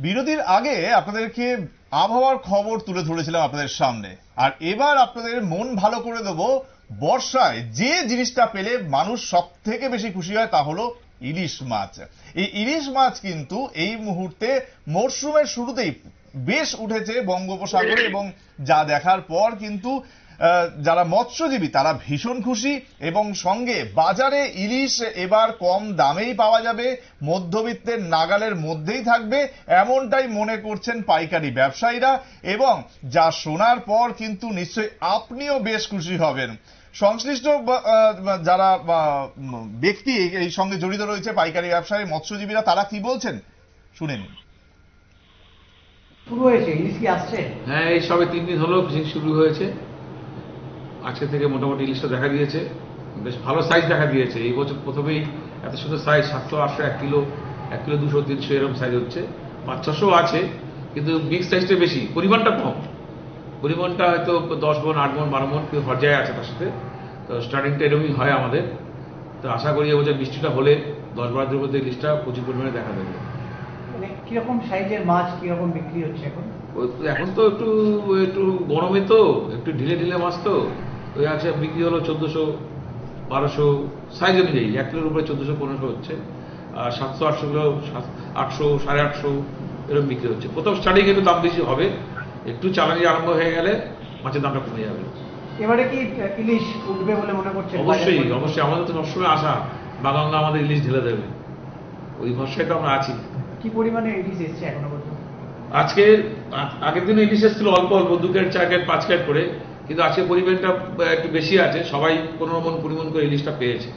বিরতির আগে আপনাদেরকে আবহাওয়ার খবর তুলে ধরেছিলাম আপনাদের সামনে, আর এবার আপনাদের মন ভালো করে দেবো। বর্ষায় যে জিনিসটা পেলে মানুষ সব থেকে বেশি খুশি হয় তা হলো ইলিশ মাছ। এই ইলিশ মাছ কিন্তু এই মুহূর্তে মরশুমের শুরুতেই বেশ উঠেছে বঙ্গোপসাগরে, এবং যা দেখার পর কিন্তু যারা মৎস্যজীবী তারা ভীষণ খুশি। এবং সঙ্গে বাজারে ইলিশ এবার কম দামেই পাওয়া যাবে, মধ্যবিত্তের নাগালের মধ্যেই থাকবে, এমনটাই মনে করছেন পাইকারি ব্যবসায়ীরা। এবং যা শোনার পর কিন্তু নিশ্চয়ই আপনিও বেশ খুশি হবেন। সংশ্লিষ্ট যারা ব্যক্তি এই সঙ্গে জড়িত রয়েছে, পাইকারি ব্যবসায়ী, মৎস্যজীবীরা, তারা কি বলছেন শুনে নিন। শুরু হয়েছে ইলিশ কি আসছে? হ্যাঁ, এই সবে 3 দিন হলো ফিশিং শুরু হয়েছে। আজকে থেকে মোটামুটি ইলিশটা দেখা দিয়েছে, বেশ ভালো সাইজ দেখা দিয়েছে। এই বছর প্রথমেই এত সুন্দর সাইজ, 700, 800, 1 কিলো, 200, 300 এরকম সাইজ হচ্ছে। 500-600 আছে, কিন্তু বিগ সাইজটা বেশি, পরিমাণটা কম। পরিমাণটা হয়তো 10 মণ, 8 মণ, 12 মণ পর্যায়ে আছে তার সাথে। তো স্টার্টিংটা এরকমই হয় আমাদের। তো আশা করি এবছর বৃষ্টিটা হলে 10-12 দিনের মধ্যে ইলিশটা প্রচুর পরিমাণে দেখা দেবে। মানে কিরকম সাইজের মাছ কিরকম বিক্রি হচ্ছে এখন? এখন তো একটু গরমে তো একটু ঢিলে ঢিলে মাছ, তো ওই আছে বিক্রি হলো 1400, 1200 সাইজ অনুযায়ী। 1 কিলোর উপরে 1400-1500 হচ্ছে। আর 700-800 কিলো 800, 850 এরকম বিক্রি হচ্ছে। প্রথম স্টার্টিং একটু দাম বেশি হবে, একটু চালানি আরম্ভ হয়ে গেলে মাছের দামটা কমে যাবে। এবারে কি ইলিশ উঠবে বলে মনে করছেন? অবশ্যই অবশ্যই, আমাদের তো সবসময় আশা বাগানরা আমাদের ইলিশ ঢেলে দেবে, ওই ভরসায় তো আমরা আছি। কি পরিমাণে ইলিশ এসছে এখনো পর্যন্ত? আজকে আগের দিনে ইলিশ এসেছিল অল্প অল্প, 2 ক্যারেট 4 ক্যারেট 5 ক্যারেট করে, কিন্তু আজকে পরিমাণটা একটু বেশি আছে। সবাই 15 মণ 20 মণ করে ইলিশটা পেয়েছে,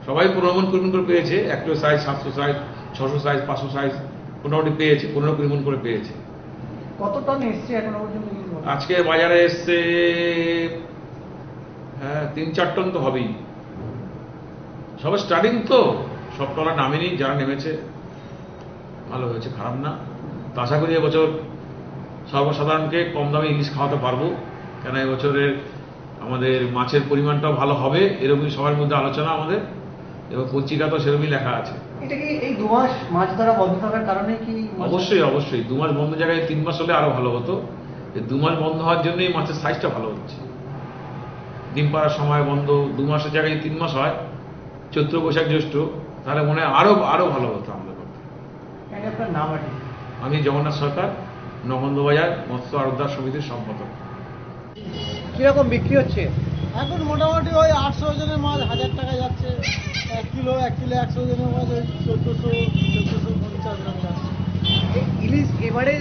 সবাই 15 মণ 20 মণ করে পেয়েছে। 1 kilo size, 700 size, 600 size, 500 size মোটামুটি পেয়েছে, 15-20 মণ করে পেয়েছে। কত টন এসছে এখনো পর্যন্ত? আজকে বাজারে এসছে 3-4 টন তো হবেই। সবাই স্টার্টিং তো, সব টলা নামেনি, যারা নেমেছে ভালো হয়েছে, খারাপ না। তো আশা করি এবছর সর্বসাধারণকে কম দামে ইলিশ খাওয়াতে পারবো, কেন এবছরের আমাদের মাছের পরিমাণটাও ভালো হবে, এরকমই সবার মধ্যে আলোচনা আমাদের, এবং পত্রিকা তো সেরকমই লেখা আছে। এটা কি এই 2 মাস মাছ ধরা বন্ধ থাকার কারণে কি? অবশ্যই অবশ্যই, 2 মাস বন্ধ জায়গায় 3 মাস হলে আরো ভালো হতো। এই 2 মাস বন্ধ হওয়ার জন্যই মাছের সাইজটা ভালো হচ্ছে। ডিম পাড়ার সময় বন্ধ, 2 মাসের জায়গায় 3 মাস হয়, চৈত্র, বৈশাখ, জ্যৈষ্ঠ, তাহলে মনে হয় আরো ভালো হতো আমাদের করতে। আপনার নাম আছে? আমি জগন্নাথ সরকার, নগন্ধবাজার মৎস্য আড়তদার সমিতির সম্পাদক। কিরকম বিক্রি হচ্ছে এখন? মোটামুটি ওই 800 ওজনের মাছ 1000 টাকা যাচ্ছে। 1 কিলো 100 ওজনের মাছ ওই 1400-1450 গ্রাম যাচ্ছে। ইলিশ এবারে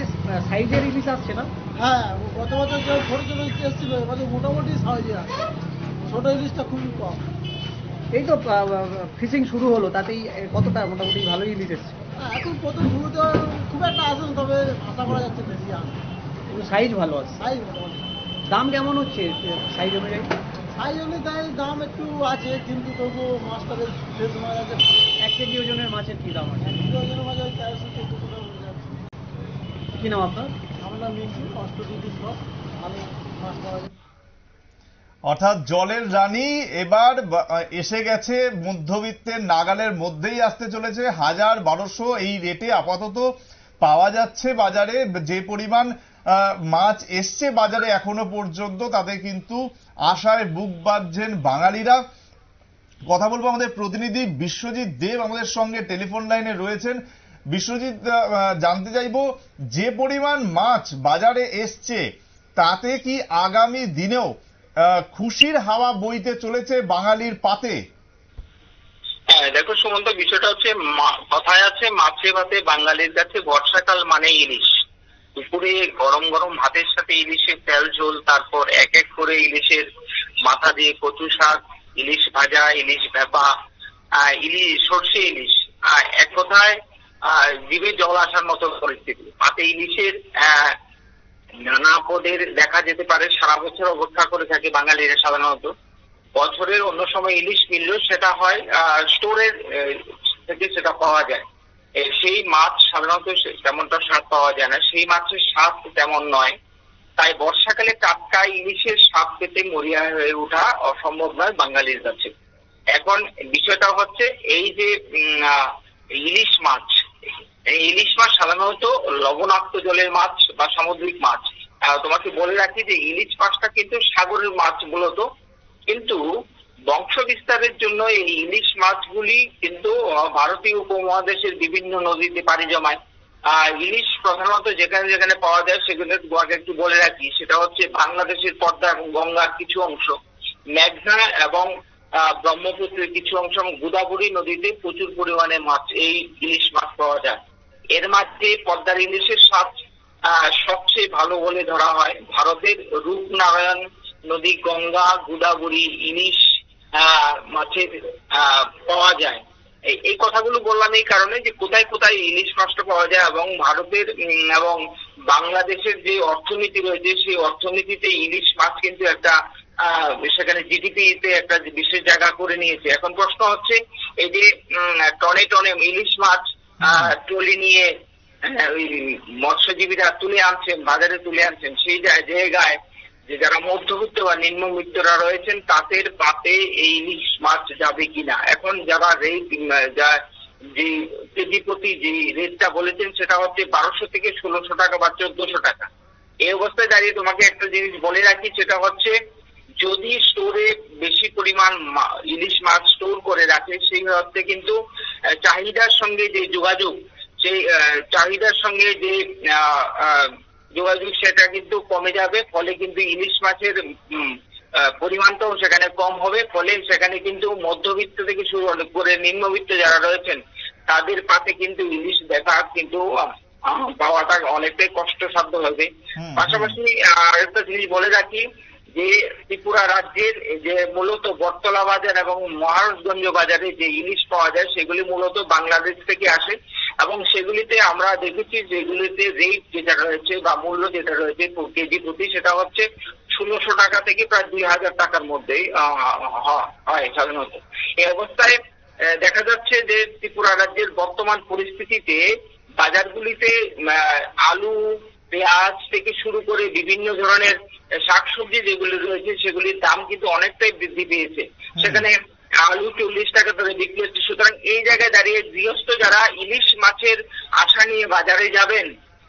সাইজের ইলিশ আসছে না? হ্যাঁ, গত বছর যে ছোটো ছোটো ইলিশ এসেছিল, এবারে মোটামুটি সাইজে আছে। ছোটো ইলিশটা খুবই কম। এই তো ফিশিং শুরু হলো, তাতেই কতটা মোটামুটি ভালোই ইলিশ এসছে? এখন প্রথম শুরুতে খুব একটা আসেন, তবে আশা করা যাচ্ছে বেশি আসে। সাইজ ভালো আছে? সাইজ মোটামুটি। দাম কেমন হচ্ছে সাইজ অনুযায়ী? সাইজ অনুযায়ী দাম একটু আছে, কিন্তু তবু মাছটা বেশ ফ্রেশ মাছ আছে। 1 কেজি ওজনের মাছের কি দাম আছে? 1 কিলো ওজনের মাছ ওই 1300-1400 টাকা পড়ে যাচ্ছে। কি নাম আপনার? আমার নাম মিন্টু, অষ্টদিদি সব ভালো মাছ পাওয়া যায়। অর্থাৎ জলের রানী এবার এসে গেছে, মধ্যবিত্তের নাগালের মধ্যেই আসতে চলেছে। 1000-1200 এই রেটে আপাতত পাওয়া যাচ্ছে বাজারে। যে পরিমাণ মাছ এসছে বাজারে এখনো পর্যন্ত, তাতে কিন্তু আশায় বুক বাঁধছেন বাঙালিরা। কথা বলবো আমাদের প্রতিনিধি বিশ্বজিৎ দেব আমাদের সঙ্গে টেলিফোন লাইনে রয়েছেন। বিশ্বজিৎ, জানতে চাইবো, যে পরিমাণ মাছ বাজারে এসছে তাতে কি আগামী দিনেও খুশির হাওয়া বইতে চলেছে বাঙালির পাতে? হ্যাঁ দেখো সুমন্ত, বিষয়টা হচ্ছে কথায় আছে মাছে ভাতে বাঙালির কাছে বর্ষাকাল মানে ইলিশ। দুপুরে গরম গরম ভাতের সাথে ইলিশের তেল ঝোল, তারপর এক এক করে ইলিশের মাথা দিয়ে কচু শাক, ইলিশ ভাজা, ইলিশ ভেপা, ইলিশ সর্ষে ইলিশ, এক কথায় জিভে জল আসার মতো পরিস্থিতি। পাতে ইলিশের নানা পদের দেখা যেতে পারে। সারা বছর অপেক্ষা করে থাকে বাঙালিরা সাধারণত। বছরের অন্য সময় ইলিশ মিললেও সেটা হয় স্টোরের থেকে সেটা পাওয়া যায়। সেই মাছ সাধারণত তেমনটা স্বাদ পাওয়া যায় না, সেই মাছের স্বাদ তেমন নয়। তাই বর্ষাকালে টাটকা ইলিশের স্বাদ পেতে মরিয়া হয়ে ওঠা অসম্ভব নয় বাঙালির কাছে। এখন বিষয়টা হচ্ছে এই যে ইলিশ মাছ, এই ইলিশ মাছ সাধারণত লবণাক্ত জলের মাছ বা সামুদ্রিক মাছ। তোমাকে বলে রাখি যে ইলিশ মাছটা কিন্তু সাগরের মাছ মূলত, কিন্তু বংশ বিস্তারের জন্য এই ইলিশ মাছগুলি কিন্তু ভারতীয় উপমহাদেশের বিভিন্ন নদীতে পাড়ি জমায়। ইলিশ প্রধানত যেখানে যেখানে পাওয়া যায় সেগুলো তোমাকে একটু বলে রাখি, সেটা হচ্ছে বাংলাদেশের পদ্মা এবং গঙ্গার কিছু অংশ, মেঘনা এবং ব্রহ্মপুত্রের কিছু অংশ এবং গোদাবরী নদীতে প্রচুর পরিমাণে মাছ এই ইলিশ মাছ পাওয়া যায়। এর মধ্যে পদ্মার ইলিশের স্বাদ সবচেয়ে ভালো বলে ধরা হয়। ভারতের রূপনারায়ণ নদী, গঙ্গা, গোদাবরী ইলিশ মাছের পাওয়া যায়। এই কথাগুলো বললাম এই কারণে যে কোথায় কোথায় ইলিশ মাছটা পাওয়া যায়, এবং ভারতের এবং বাংলাদেশের যে অর্থনীতি রয়েছে সেই অর্থনীতিতে ইলিশ মাছ কিন্তু একটা সেখানে জিডিপিতে একটা বিশেষ জায়গা করে নিয়েছে। এখন প্রশ্ন হচ্ছে এই যে টনে টনে ইলিশ মাছ ট্রলি নিয়ে ওই মৎস্যজীবীরা তুলে আনছেন, বাজারে তুলে আনছেন, সেই জায়গায় যে যারা মধ্যবিত্ত বা নিম্নবিত্তরা রয়েছেন তাদের পাতে এই ইলিশ মাছ যাবে কিনা। এখন যারা রেট যে কেজি প্রতি যে রেটটা বলেছেন সেটা হচ্ছে 1200 থেকে 1600 টাকা বা 1400 টাকা। এই অবস্থায় দাঁড়িয়ে তোমাকে একটা জিনিস বলে রাখি, সেটা হচ্ছে যদি স্টোরে বেশি পরিমাণ ইলিশ মাছ স্টোর করে রাখে সেই অর্থে কিন্তু চাহিদার সঙ্গে যে যোগাযোগ, সেই চাহিদার সঙ্গে যে যোগাযোগ সেটা কিন্তু কমে যাবে, ফলে কিন্তু ইলিশ মাছের পরিমাণটাও সেখানে কম হবে। ফলে সেখানে কিন্তু মধ্যবিত্ত থেকে শুরু করে নিম্নবিত্ত যারা রয়েছেন তাদের পাতে কিন্তু ইলিশ দেখা কিন্তু পাওয়াটা অনেকটাই কষ্টসাধ্য হবে। পাশাপাশি আরেকটা জিনিস বলে রাখি যে ত্রিপুরা রাজ্যের যে মূলত বটতলা বাজার এবং মহারাজগঞ্জ বাজারে যে ইলিশ পাওয়া যায় সেগুলি মূলত বাংলাদেশ থেকে আসে, এবং সেগুলিতে আমরা দেখেছি যেগুলিতে রেট যেটা রয়েছে বা মূল্য যেটা রয়েছে কেজি প্রতি সেটা হচ্ছে 1600 টাকা থেকে প্রায় 2000 টাকার মধ্যেই হয় সাধারণত। এই অবস্থায় দেখা যাচ্ছে যে ত্রিপুরা রাজ্যের বর্তমান পরিস্থিতিতে বাজারগুলিতে আলু, পেঁয়াজ থেকে শুরু করে বিভিন্ন ধরনের শাকসবজি যেগুলি রয়েছে সেগুলির দাম কিন্তু অনেকটাই বৃদ্ধি পেয়েছে। সেখানে আলু 40 টাকা ধরে বিক্রি হচ্ছে। সুতরাং এই জায়গায় দাঁড়িয়ে গৃহস্থ যারা ইলিশ মাছের আশা নিয়ে বাজারে যাবেন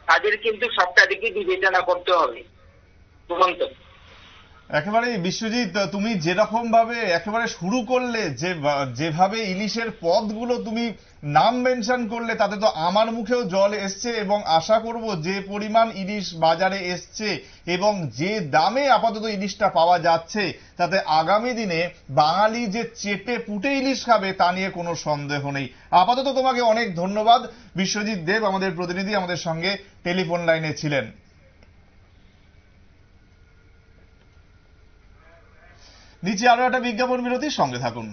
তাদের কিন্তু সবটা দিকে বিবেচনা করতে হবে। তুরন্ত একেবারে বিশ্বজিৎ, তুমি যেরকম ভাবে একেবারে শুরু করলে, যেভাবে ইলিশের পদগুলো তুমি নাম মেনশন করলে, তাতে তো আমার মুখেও জল এসছে, এবং আশা করব যে পরিমাণ ইলিশ বাজারে এসছে এবং যে দামে আপাতত ইলিশটা পাওয়া যাচ্ছে তাতে আগামী দিনে বাঙালি যে চেটে পুটে ইলিশ খাবে তা নিয়ে কোনো সন্দেহ নেই। আপাতত তোমাকে অনেক ধন্যবাদ। বিশ্বজিৎ দেব আমাদের প্রতিনিধি আমাদের সঙ্গে টেলিফোন লাইনে ছিলেন। নিচে আরো একটা বিজ্ঞাপন বিরতির সঙ্গে থাকুন।